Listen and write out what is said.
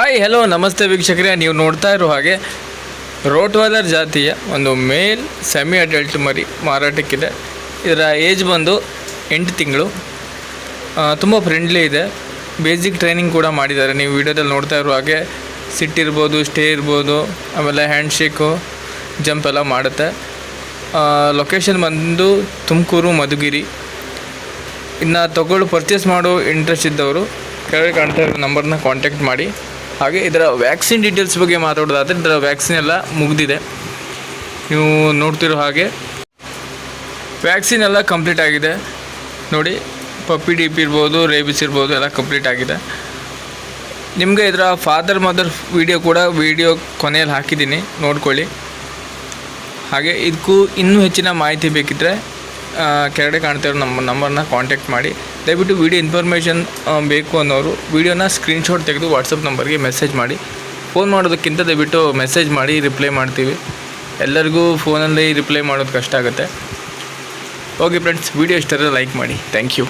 Hi hello ನಮಸ್ತೆ ವೀಕ್ಷಕರೇ, ನೀವು ನೋಡ್ತಾ ಇರೋ ಹಾಗೆ ರೋಟ್ವೈಲರ್ ಜಾತಿಯ ಒಂದು ಮೇಲ್ ಸೆಮಿ ಅಡಲ್ಟ್ ಮರಿ ಮಾರಾಟಕ್ಕಿದೆ. ಇದರ ಏಜ್ ಬಂದು 8 ತಿಂಗಳು. ತುಂಬ ಫ್ರೆಂಡ್ಲಿ ಇದೆ. ಬೇಸಿಕ್ ಟ್ರೈನಿಂಗ್ ಕೂಡ ಮಾಡಿದ್ದಾರೆ. ನೀವು ವಿಡಿಯೋದಲ್ಲಿ ನೋಡ್ತಾ ಇರೋ ಹಾಗೆ ಸಿಟ್ ಇರ್ಬೋದು, ಸ್ಟೇ ಇರ್ಬೋದು, ಆಮೇಲೆ ಹ್ಯಾಂಡ್ ಶೇಕು, ಜಂಪ್ ಎಲ್ಲ ಮಾಡುತ್ತೆ. ಲೊಕೇಶನ್ ಬಂದು ತುಮಕೂರು, ಮಧುಗಿರಿ. ಇನ್ನು ಪರ್ಚೇಸ್ ಮಾಡೋ ಇಂಟ್ರೆಸ್ಟ್ ಇದ್ದವರು ಕೆಳಗೆ ಕಾಣ್ತಾ ಇರೋ ನಂಬರ್ನ ಕಾಂಟ್ಯಾಕ್ಟ್ ಮಾಡಿ. ಹಾಗೆ ಇದರ ವ್ಯಾಕ್ಸಿನ್ ಡೀಟೇಲ್ಸ್ ಬಗ್ಗೆ ಮಾತಾಡೋದಾದರೆ ಇದರ ವ್ಯಾಕ್ಸಿನ್ ಎಲ್ಲ ಮುಗಿದಿದೆ. ನೀವು ನೋಡ್ತಿರೋ ಹಾಗೆ ವ್ಯಾಕ್ಸಿನ್ ಎಲ್ಲ ಕಂಪ್ಲೀಟ್ ಆಗಿದೆ ನೋಡಿ. ಪಪ್ಪಿ ಡಿ ಪಿ ಇರ್ಬೋದು, ರೇಬಿಸ್ ಇರ್ಬೋದು, ಎಲ್ಲ ಕಂಪ್ಲೀಟ್ ಆಗಿದೆ. ನಿಮಗೆ ಇದರ ಫಾದರ್ ಮದರ್ ವಿಡಿಯೋ ಕೂಡ ಕೊನೆಯಲ್ಲಿ ಹಾಕಿದ್ದೀನಿ, ನೋಡ್ಕೊಳ್ಳಿ. ಹಾಗೆ ಇದಕ್ಕೂ ಇನ್ನೂ ಹೆಚ್ಚಿನ ಮಾಹಿತಿ ಬೇಕಿದ್ದರೆ ಕೆಳಗಡೆ ಕಾಣ್ತಿರೋ ನಂಬರ್ನ ಕಾಂಟ್ಯಾಕ್ಟ್ ಮಾಡಿ. ದಯವಿಟ್ಟು ವಿಡಿಯೋ ಇನ್ಫಾರ್ಮೇಷನ್ ಬೇಕು ಅನ್ನೋರು ವಿಡಿಯೋನ ಸ್ಕ್ರೀನ್ಶಾಟ್ ತೆಗೆದು ವಾಟ್ಸಪ್ ನಂಬರ್ಗೆ ಮೆಸೇಜ್ ಮಾಡಿ. ಫೋನ್ ಮಾಡೋದಕ್ಕಿಂತ ದಯವಿಟ್ಟು ಮೆಸೇಜ್ ಮಾಡಿ, ರಿಪ್ಲೈ ಮಾಡ್ತೀವಿ. ಎಲ್ಲರಿಗೂ ಫೋನಲ್ಲಿ ರಿಪ್ಲೈ ಮಾಡೋದು ಕಷ್ಟ ಆಗುತ್ತೆ. ಓಕೆ ಫ್ರೆಂಡ್ಸ್, ವಿಡಿಯೋ ಇಷ್ಟರ ಲೈಕ್ ಮಾಡಿ. Thank you.